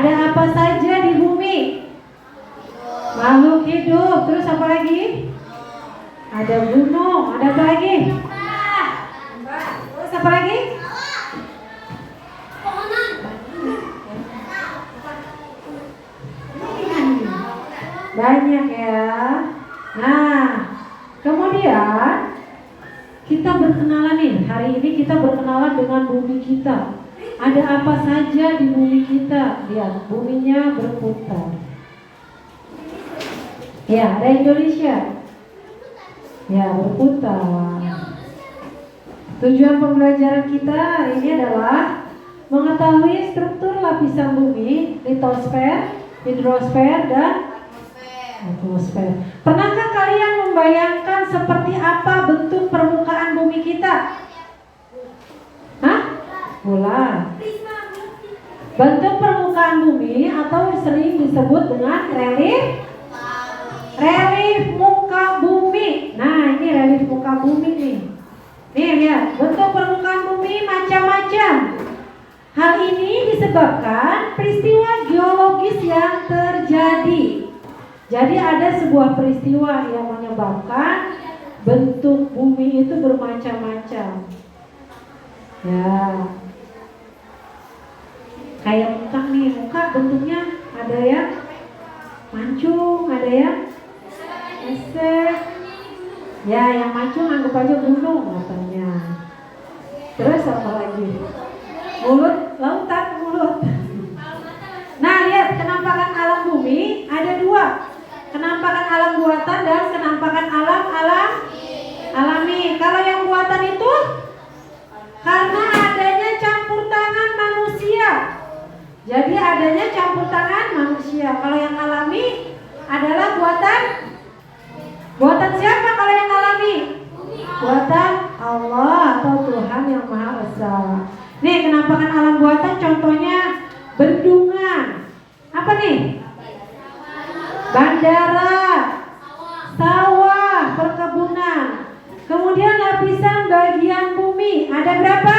Ada apa saja di bumi? Makhluk hidup. Terus apa lagi? Ada gunung. Ada apa lagi? Terus apa lagi? Banyak ya. Nah, kemudian kita berkenalan nih. Hari ini kita berkenalan dengan bumi kita. Ada apa saja di bumi kita? Lihat, buminya berputar. Ya, ada Indonesia. Ya, berputar. Tujuan pembelajaran kita ini adalah mengetahui struktur lapisan bumi, litosfer, hidrosfer, dan atmosfer. Pernahkah kalian membayangkan seperti apa bentuk permukaan bumi kita? Hah? Bulat. Bentuk permukaan bumi atau sering disebut dengan relief muka bumi. Nah, ini relief muka bumi nih. Nih lihat, bentuk permukaan bumi macam-macam. Hal ini disebabkan peristiwa geologis yang terjadi. Jadi ada sebuah peristiwa yang menyebabkan bentuk bumi itu bermacam-macam. Ya, kayak muka nih, muka bentuknya ada yang mancung, ada yang esek. Ya, yang mancung anggap aja gunung katanya. Terus apa lagi? Mulut, lautan, mulut. Nah, lihat kenampakan alam bumi ada dua. Kenampakan alam buatan dan kenampakan alam alami. Kalau yang buatan itu karena adanya campur tangan manusia. Jadi adanya campur tangan manusia. Kalau yang alami adalah buatan siapa kalau yang alami? Buatan Allah atau Tuhan yang Maha Esa. Nih kenampakan alam buatan contohnya bendungan. Apa nih? Bandara, sawah, perkebunan. Kemudian lapisan bagian bumi ada berapa?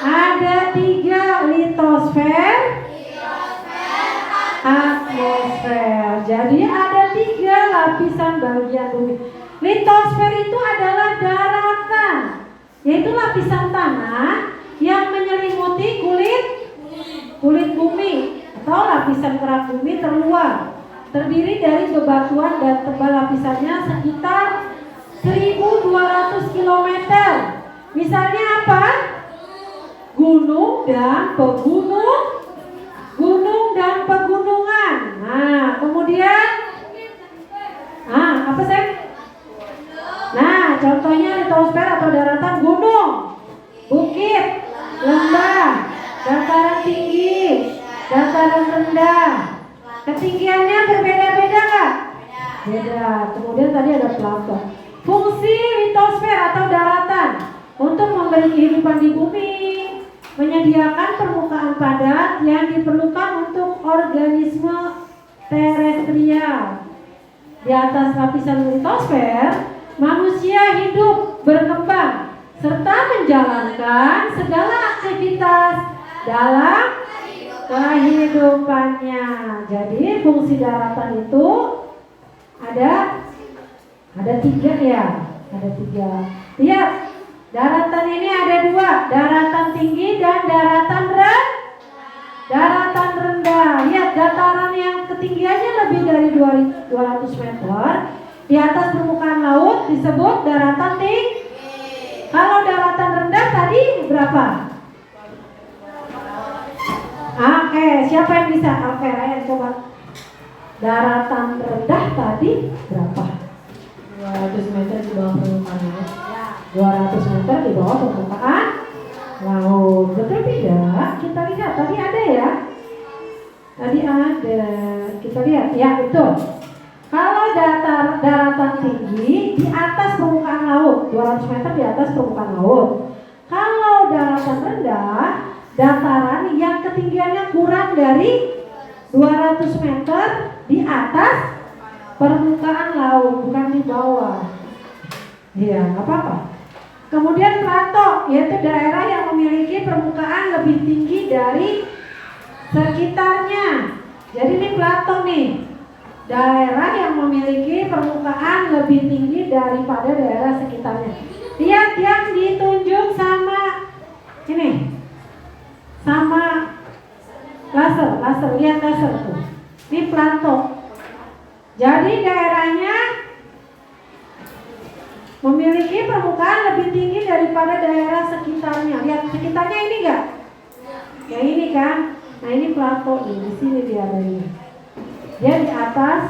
Ada 3, litosfer, atmosfer. Jadi ada 3 lapisan bagian bumi. Litosfer itu adalah daratan, yaitu lapisan tanah yang menyelimuti kulit bumi atau lapisan kerak bumi terluar. Terdiri dari bebatuan dan tebal lapisannya sekitar 1.200 km. Misalnya apa? Gunung dan pegunungan. Nah, kemudian apa sih? Nah, contohnya litosfer atau daratan gunung, bukit, lembah, dataran tinggi, dataran rendah. Ketinggiannya berbeda-beda nggak? Beda. Kemudian tadi ada plato. Fungsi litosfer atau daratan untuk memberi kehidupan di bumi, menyediakan permukaan padat yang diperlukan untuk organisme terestrial. Di atas lapisan litosfer, manusia hidup, berkembang, serta menjalankan segala aktivitas dalam kehidupannya. Jadi fungsi daratan itu ada 3 ya, ada 3. Lihat, daratan ini ada 2, daratan tinggi dan daratan rendah. Lihat, dataran yang ketinggiannya lebih dari 200 meter di atas permukaan laut disebut daratan tinggi. Kalau daratan rendah tadi berapa? Oke, siapa yang bisa? Oke, Ryan coba. Daratan rendah tadi berapa? 200 meter di bawah permukaan laut. 200 meter di bawah permukaan laut. Betul tidak? Kita lihat, tadi ada ya? Tadi ada. Kita lihat, ya betul. Kalau daratan tinggi di atas permukaan laut, 200 meter di atas permukaan laut. Kalau daratan rendah, dataran yang ketinggiannya kurang dari 200 meter di atas permukaan laut, bukan di bawah. Iya, nggak apa-apa. Kemudian plato, yaitu daerah yang memiliki permukaan lebih tinggi dari sekitarnya. Jadi ini plato nih, daerah yang memiliki permukaan lebih tinggi daripada daerah sekitarnya. Lihat yang ditunjuk sama ini, sama laser, lihat laser tuh. Ini plato. Jadi daerahnya memiliki permukaan lebih tinggi daripada daerah sekitarnya. Lihat sekitarnya ini enggak? Ya ini kan. Nah ini plato nih, di sini dia adanya. Dia di atas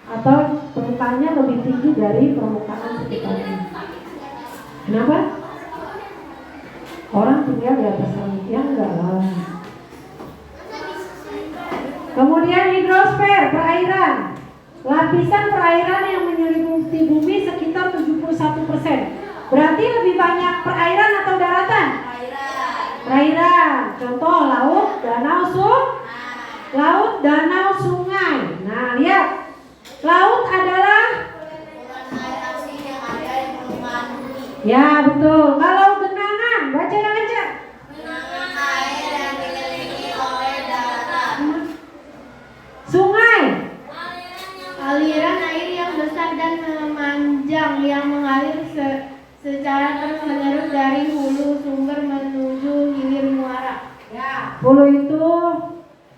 atau permukaannya lebih tinggi dari permukaan sekitarnya. Kenapa? Orang tinggal di atas langit, ya enggak lah. Kemudian hidrosfer, perairan. Lapisan perairan yang menyelimuti bumi sekitar 71%. Berarti lebih banyak perairan atau daratan? Perairan. Contoh laut, danau, sungai. Nah, lihat. Laut adalah ya, betul. Kalau genangan, baca yang kencang. Genangan air yang dikelilingi oleh daratan. Sungai. Aliran air yang besar dan memanjang yang mengalir secara terus-menerus dari hulu sumber menuju hilir muara. Ya, hulu itu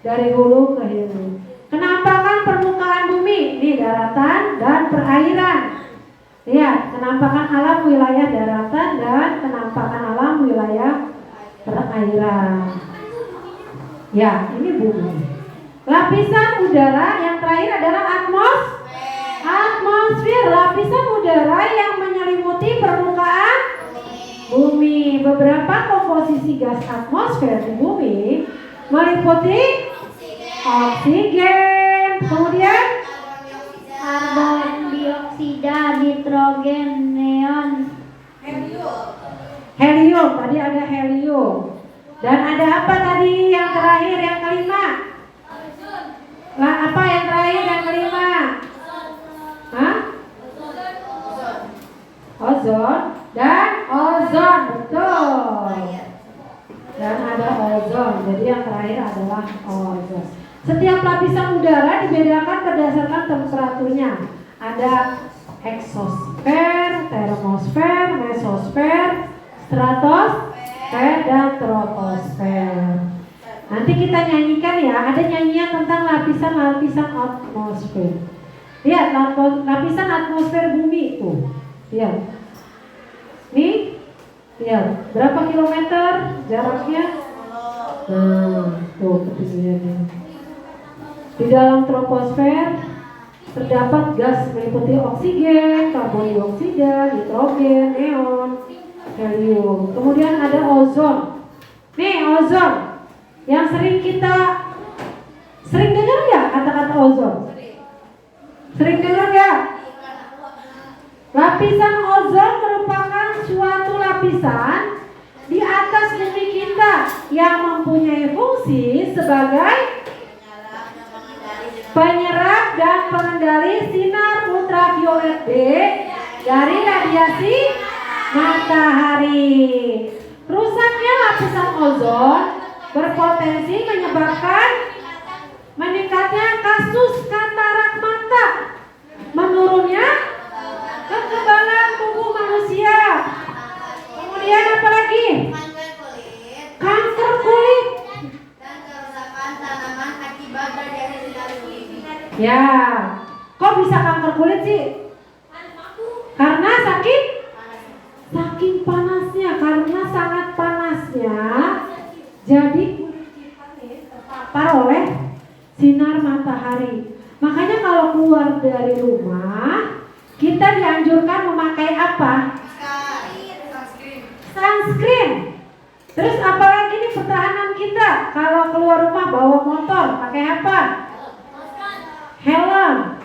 dari hulu ke hilir. Kenampakan permukaan bumi, ini daratan dan perairan. Lihat, kenampakan alam wilayah daratan dan kenampakan alam wilayah perairan. Ya, ini bumi. Lapisan udara yang terakhir adalah atmosfer. Lapisan udara yang menyelimuti permukaan bumi. Beberapa komposisi gas atmosfer di bumi meliputi oksigen, kemudian Karbon dioksida, nitrogen, neon, helium. Tadi ada helium. Dan ada apa tadi yang terakhir, yang kelima? Lah, apa yang terakhir yang kelima? Hah? Ozon dan ozon, betul. Dan ada ozon. Jadi yang terakhir adalah ozon. Setiap lapisan udara dibedakan berdasarkan temperaturnya. Ada eksosfer, termosfer, mesosfer, stratosfer, dan troposfer. Nanti kita nyanyikan ya. Ada nyanyian tentang lapisan-lapisan atmosfer. Lihat lapisan atmosfer bumi itu. Lihat. Nih, lihat berapa kilometer jaraknya? Nah, tuh ketinggiannya. Di dalam troposfer terdapat gas meliputi oksigen, karbon dioksida, nitrogen, neon, helium. Kemudian ada ozon. Nih ozon yang sering dengar ya kata-kata ozon? Sering dengar ya? Lapisan ozon merupakan suatu lapisan di atas bumi kita yang mempunyai fungsi sebagai penyerap dan pengendali sinar ultraviolet B dari radiasi matahari. Rusaknya lapisan ozon berpotensi menyebabkan meningkatnya kasus katarak mata, menurunnya kekebalan tubuh manusia. Kemudian apa lagi? Kanker kulit. dan kerusakan tanaman akibat radiasi sinar UV. Ya, kok bisa kanker kulit sih? Karena saking panasnya, karena sangat panasnya, jadi kulit kita terpapar oleh sinar matahari. Makanya kalau keluar dari rumah, kita dianjurkan memakai apa? Sunscreen. Terus apalagi nih pertahanan kita? Kalau keluar rumah bawa motor, pakai apa? Helm,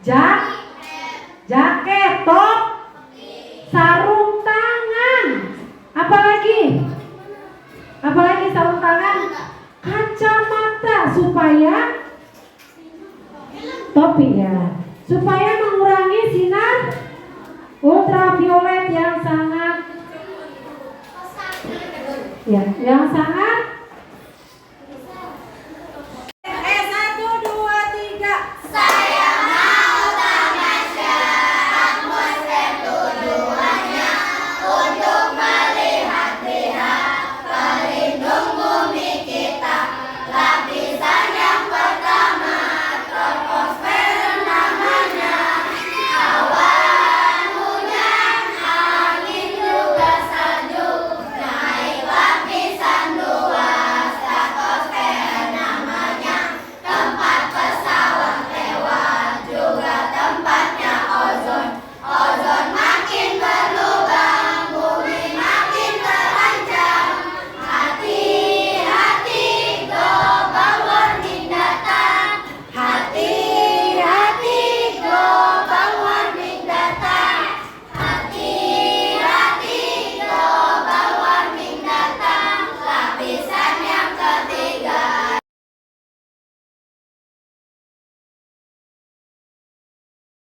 jaket, top, sarung tangan. Apalagi sarung tangan? Kacamata supaya topi ya. Supaya